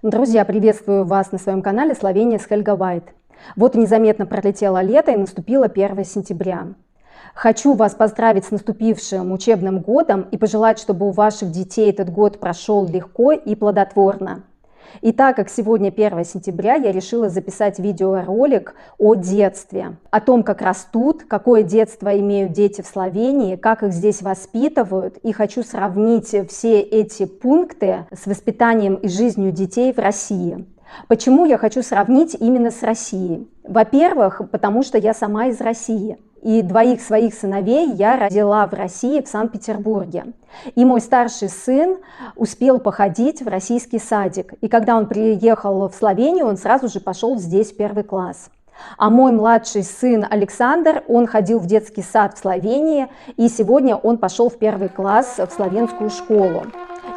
Друзья, приветствую вас на своем канале Словения с Хельга Вайт. Вот незаметно пролетело лето и наступило 1 сентября. Хочу вас поздравить с наступившим учебным годом и пожелать, чтобы у ваших детей этот год прошел легко и плодотворно. И так как сегодня 1 сентября, я решила записать видеоролик о детстве, о том, как растут, какое детство имеют дети в Словении, как их здесь воспитывают. И хочу сравнить все эти пункты с воспитанием и жизнью детей в России. Почему я хочу сравнить именно с Россией? Во-первых, потому что я сама из России. И 2 своих сыновей я родила в России, в Санкт-Петербурге. И мой старший сын успел походить в российский садик. И когда он приехал в Словению, он сразу же пошел здесь в 1 класс. А мой младший сын Александр, он ходил в детский сад в Словении, и сегодня он пошел в 1 класс в словенскую школу.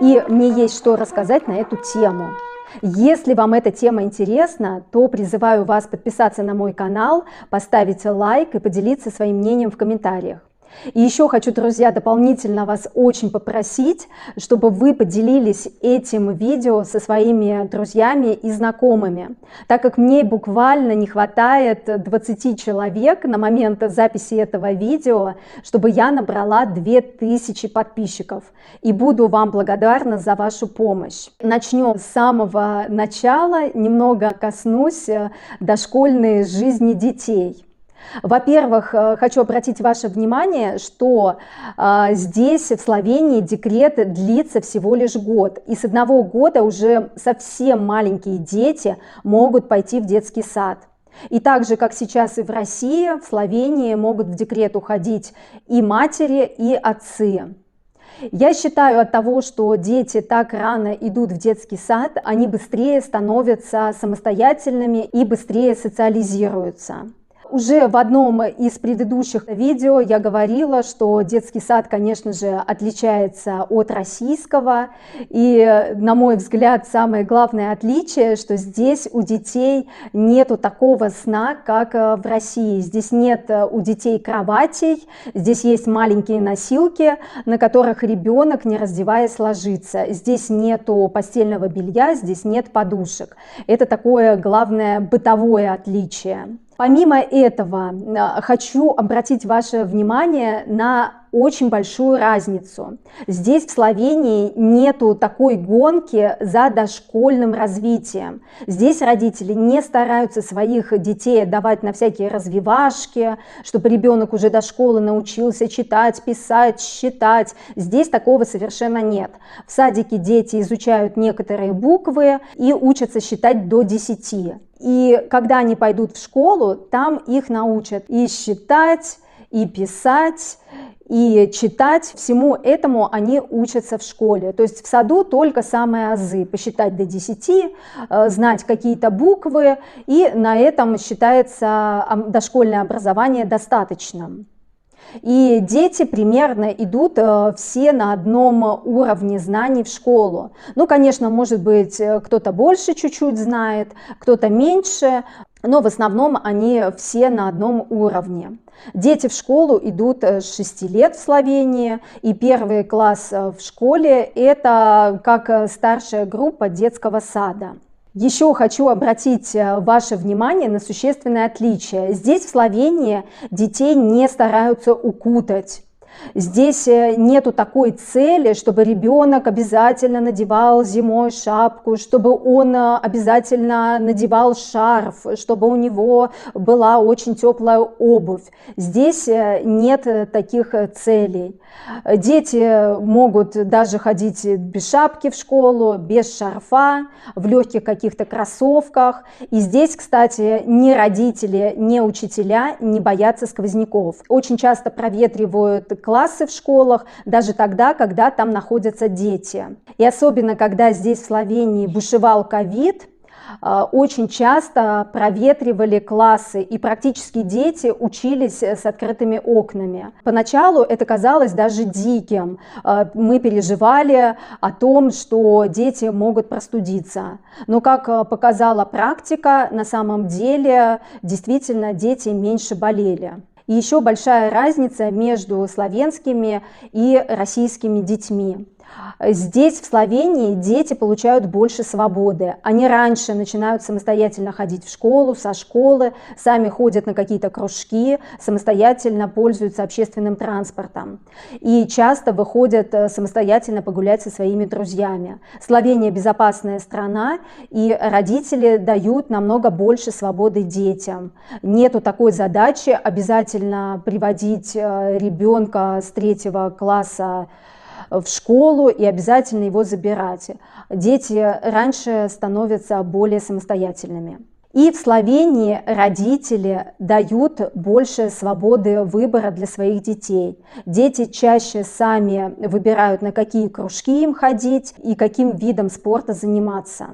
И мне есть что рассказать на эту тему. Если вам эта тема интересна, то призываю вас подписаться на мой канал, поставить лайк и поделиться своим мнением в комментариях. И еще хочу, друзья, дополнительно вас очень попросить, чтобы вы поделились этим видео со своими друзьями и знакомыми, так как мне буквально не хватает 20 человек на момент записи этого видео, чтобы я набрала 2000 подписчиков. И буду вам благодарна за вашу помощь. Начнем с самого начала, немного коснусь дошкольной жизни детей. Во-первых, хочу обратить ваше внимание, что здесь, в Словении, декрет длится всего лишь год. И с 1 года уже совсем маленькие дети могут пойти в детский сад. И так же, как сейчас и в России, в Словении могут в декрет уходить и матери, и отцы. Я считаю, от того, что дети так рано идут в детский сад, они быстрее становятся самостоятельными и быстрее социализируются. Уже в одном из предыдущих видео я говорила, что детский сад, конечно же, отличается от российского. И, на мой взгляд, самое главное отличие, что здесь у детей нету такого сна, как в России. Здесь нет у детей кроватей, здесь есть маленькие носилки, на которых ребенок, не раздеваясь, ложится. Здесь нету постельного белья, здесь нет подушек. Это такое главное бытовое отличие. Помимо этого, хочу обратить ваше внимание на очень большую разницу. Здесь, в Словении, нету такой гонки за дошкольным развитием. Здесь родители не стараются своих детей отдавать на всякие развивашки, чтобы ребенок уже до школы научился читать, писать, считать. Здесь такого совершенно нет. В садике дети изучают некоторые буквы и учатся считать до 10. И когда они пойдут в школу, там их научат и считать, и писать, и читать. Всему этому они учатся в школе. То есть в саду только самые азы. Посчитать до 10, знать какие-то буквы, и на этом считается дошкольное образование достаточным. И дети примерно идут все на одном уровне знаний в школу. Ну, конечно, может быть, кто-то больше чуть-чуть знает, кто-то меньше, но в основном они все на одном уровне. Дети в школу идут с 6 лет в Словении, и 1 класс в школе – это как старшая группа детского сада. Еще хочу обратить ваше внимание на существенное отличие. Здесь, в Словении, детей не стараются укутать. Здесь нету такой цели, чтобы ребенок обязательно надевал зимой шапку, чтобы он обязательно надевал шарф, чтобы у него была очень теплая обувь. Здесь нет таких целей. Дети могут даже ходить без шапки в школу, без шарфа, в легких каких-то кроссовках. И здесь, кстати, ни родители, ни учителя не боятся сквозняков. Очень часто проветривают классы в школах, даже тогда, когда там находятся дети. И особенно, когда здесь в Словении бушевал ковид, очень часто проветривали классы, и практически дети учились с открытыми окнами. Поначалу это казалось даже диким. Мы переживали о том, что дети могут простудиться. Но, как показала практика, на самом деле действительно дети меньше болели. И еще большая разница между славянскими и российскими детьми. Здесь, в Словении, дети получают больше свободы. Они раньше начинают самостоятельно ходить в школу, со школы, сами ходят на какие-то кружки, самостоятельно пользуются общественным транспортом. И часто выходят самостоятельно погулять со своими друзьями. Словения безопасная страна, и родители дают намного больше свободы детям. Нету такой задачи обязательно приводить ребенка с 3 класса в школу и обязательно его забирать. Дети раньше становятся более самостоятельными. И в Словении родители дают больше свободы выбора для своих детей. Дети чаще сами выбирают, на какие кружки им ходить и каким видом спорта заниматься.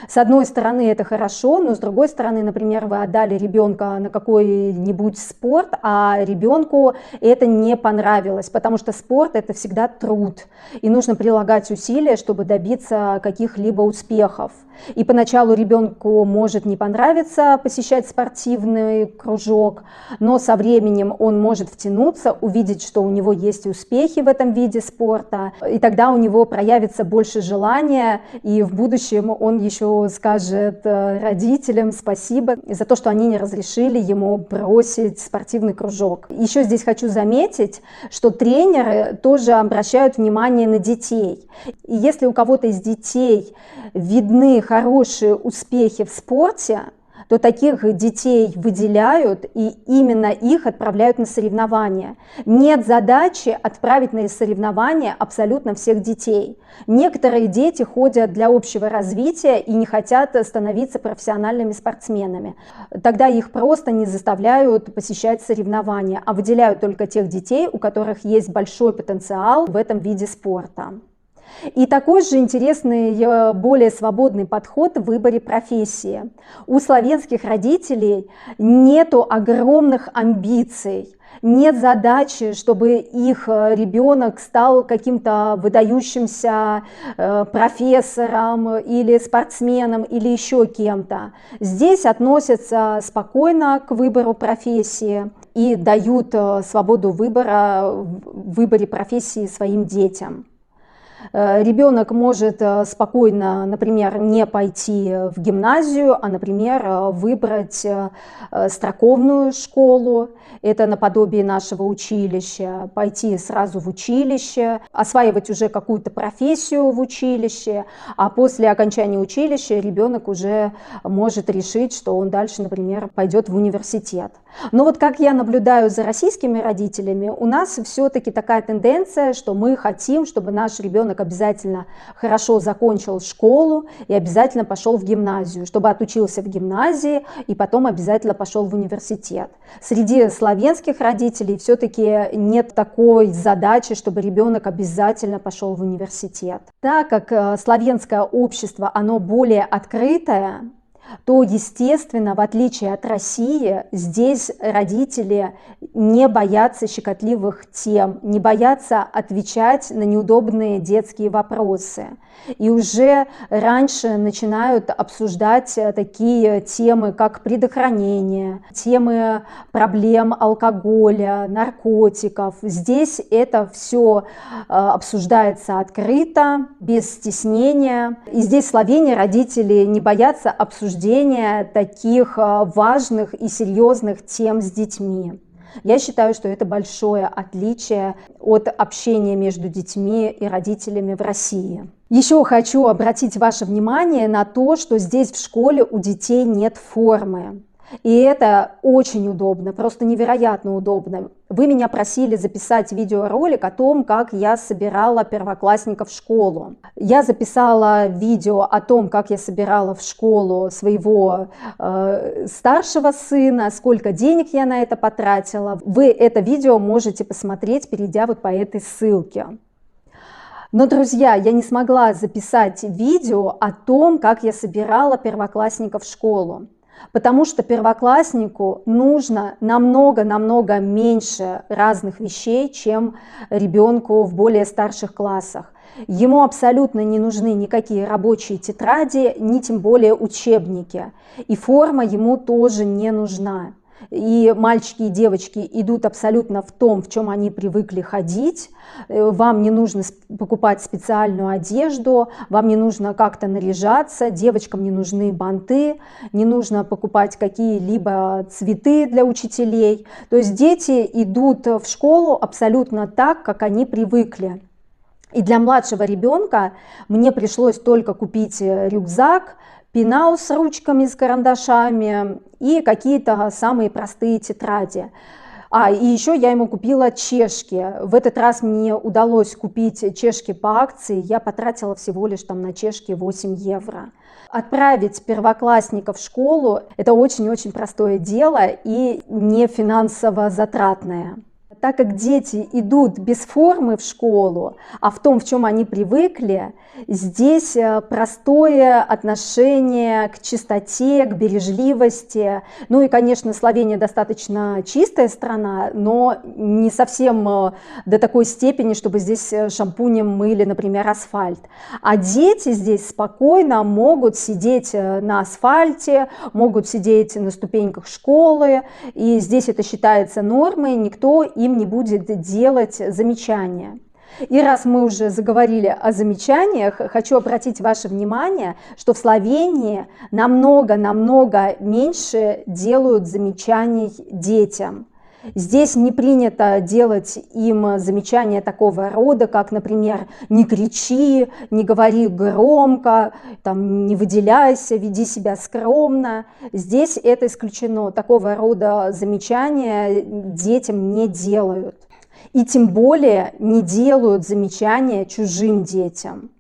С одной стороны, это хорошо, но с другой стороны, например, вы отдали ребенка на какой-нибудь спорт, а ребенку это не понравилось, потому что спорт – это всегда труд, и нужно прилагать усилия, чтобы добиться каких-либо успехов. И поначалу ребенку может не понравиться посещать спортивный кружок, но со временем он может втянуться, увидеть, что у него есть успехи в этом виде спорта, и тогда у него проявится больше желания, и в будущем он еще скажет родителям спасибо за то, что они не разрешили ему бросить спортивный кружок. Еще здесь хочу заметить, что тренеры тоже обращают внимание на детей. И если у кого-то из детей видны хорошие успехи в спорте, то таких детей выделяют и именно их отправляют на соревнования. Нет задачи отправить на соревнования абсолютно всех детей. Некоторые дети ходят для общего развития и не хотят становиться профессиональными спортсменами. Тогда их просто не заставляют посещать соревнования, а выделяют только тех детей, у которых есть большой потенциал в этом виде спорта. И такой же интересный, более свободный подход в выборе профессии. У словенских родителей нету огромных амбиций, нет задачи, чтобы их ребенок стал каким-то выдающимся профессором или спортсменом или еще кем-то. Здесь относятся спокойно к выбору профессии и дают свободу выбора в выборе профессии своим детям. Ребенок может спокойно, например, не пойти в гимназию, а, например, выбрать строковную школу, это наподобие нашего училища, пойти сразу в училище, осваивать уже какую-то профессию в училище, а после окончания училища ребенок уже может решить, что он дальше, например, пойдет в университет. Но вот как я наблюдаю за российскими родителями, у нас все-таки такая тенденция, что мы хотим, чтобы наш ребенок обязательно хорошо закончил школу и обязательно пошел в гимназию, чтобы отучился в гимназии и потом обязательно пошел в университет. Среди славянских родителей все-таки нет такой задачи, чтобы ребенок обязательно пошел в университет. Так как славянское общество, оно более открытое, то, естественно, в отличие от России, здесь родители не боятся щекотливых тем, не боятся отвечать на неудобные детские вопросы. И уже раньше начинают обсуждать такие темы, как предохранение, темы проблем алкоголя, наркотиков. Здесь это все обсуждается открыто, без стеснения. И здесь в Словении родители не боятся обсуждения таких важных и серьезных тем с детьми. Я считаю, что это большое отличие от общения между детьми и родителями в России. Еще хочу обратить ваше внимание на то, что здесь в школе у детей нет формы. И это очень удобно, просто невероятно удобно. Вы меня просили записать видеоролик о том, как я собирала первоклассников в школу. Я записала видео о том, как я собирала в школу своего старшего сына, сколько денег я на это потратила. Вы это видео можете посмотреть, перейдя вот по этой ссылке. Но, друзья, я не смогла записать видео о том, как я собирала первоклассников в школу. Потому что первокласснику нужно намного меньше разных вещей, чем ребенку в более старших классах. Ему абсолютно не нужны никакие рабочие тетради, ни тем более учебники. И форма ему тоже не нужна. и мальчики и девочки идут абсолютно в том, в чем они привыкли ходить. Вам не нужно покупать специальную одежду, вам не нужно как-то наряжаться, девочкам не нужны банты, не нужно покупать какие-либо цветы для учителей. То есть дети идут в школу абсолютно так, как они привыкли. И для младшего ребенка мне пришлось только купить рюкзак, пенал с ручками, с карандашами и какие-то самые простые тетради. И еще я ему купила чешки. В этот раз мне удалось купить чешки по акции. Я потратила всего лишь там на чешки 8 евро. Отправить первоклассника в школу – это очень-очень простое дело и не финансово затратное. Так как дети идут без формы в школу, а в том, в чем они привыкли, здесь простое отношение к чистоте, к бережливости. Ну и, конечно, Словения достаточно чистая страна, но не совсем до такой степени, чтобы здесь шампунем мыли, например, асфальт. А дети здесь спокойно могут сидеть на асфальте, могут сидеть на ступеньках школы, и здесь это считается нормой, никто им не будет делать замечания. И раз мы уже заговорили о замечаниях, хочу обратить ваше внимание, что в Словении намного меньше делают замечаний детям. Здесь не принято делать им замечания такого рода, как, например, не кричи, не говори громко, там, не выделяйся, веди себя скромно. Здесь это исключено. Такого рода замечания детям не делают. И тем более не делают замечания чужим детям.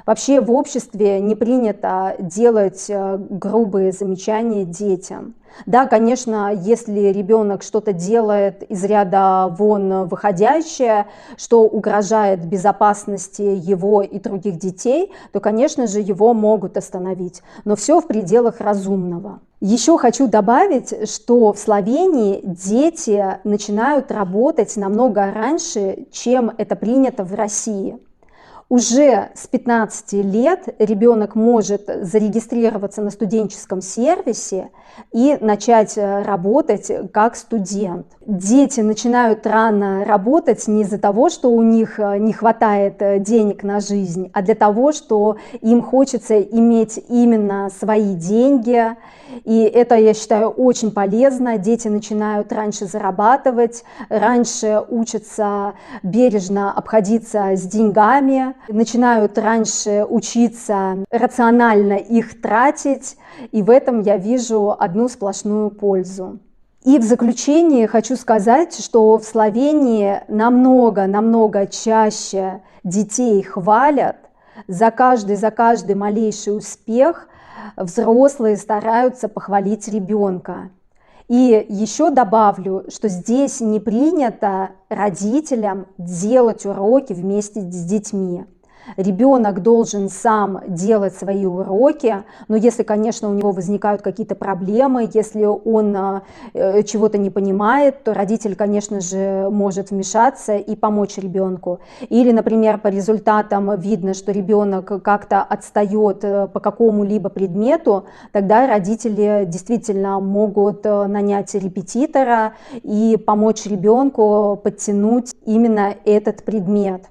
Вообще в обществе не принято делать грубые замечания детям. Да, конечно, если ребенок что-то делает из ряда вон выходящее, что угрожает безопасности его и других детей, то, конечно же, его могут остановить. Но все в пределах разумного. Еще хочу добавить, что в Словении дети начинают работать намного раньше, чем это принято в России. Уже с 15 лет ребенок может зарегистрироваться на студенческом сервисе и начать работать как студент. Дети начинают рано работать не из-за того, что у них не хватает денег на жизнь, а для того, что им хочется иметь именно свои деньги. И это, я считаю, очень полезно. Дети начинают раньше зарабатывать, раньше учатся бережно обходиться с деньгами, начинают раньше учиться рационально их тратить, и в этом я вижу одну сплошную пользу. И в заключение хочу сказать, что в Словении намного чаще детей хвалят за каждый малейший успех. Взрослые стараются похвалить ребенка. И еще добавлю, что здесь не принято родителям делать уроки вместе с детьми. Ребенок должен сам делать свои уроки, но если, конечно, у него возникают какие-то проблемы, если он чего-то не понимает, то родитель, конечно же, может вмешаться и помочь ребенку. Или, например, по результатам видно, что ребенок как-то отстает по какому-либо предмету, тогда родители действительно могут нанять репетитора и помочь ребенку подтянуть именно этот предмет.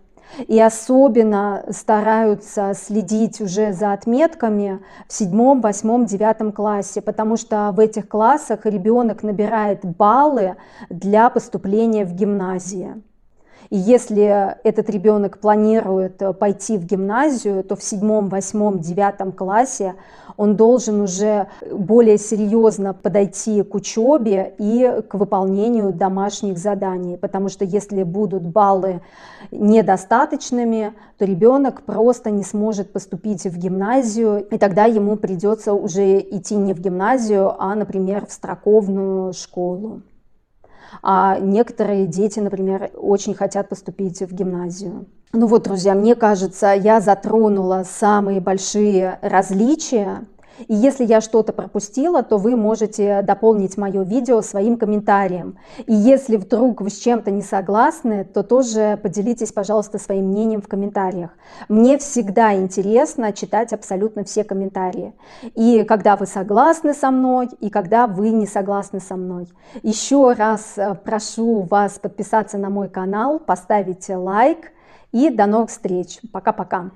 И особенно стараются следить уже за отметками в 7, 8, 9 классе, потому что в этих классах ребенок набирает баллы для поступления в гимназию. И если этот ребенок планирует пойти в гимназию, то в 7, 8, 9 классе он должен уже более серьезно подойти к учебе и к выполнению домашних заданий. Потому что если будут баллы недостаточными, то ребенок просто не сможет поступить в гимназию, и тогда ему придется уже идти не в гимназию, а, например, в строковную школу. А некоторые дети, например, очень хотят поступить в гимназию. Ну вот, друзья, мне кажется, я затронула самые большие различия. И если я что-то пропустила, то вы можете дополнить мое видео своим комментарием. И если вдруг вы с чем-то не согласны, то тоже поделитесь, пожалуйста, своим мнением в комментариях. Мне всегда интересно читать абсолютно все комментарии. И когда вы согласны со мной, и когда вы не согласны со мной. Еще раз прошу вас подписаться на мой канал, поставить лайк. И до новых встреч. Пока-пока.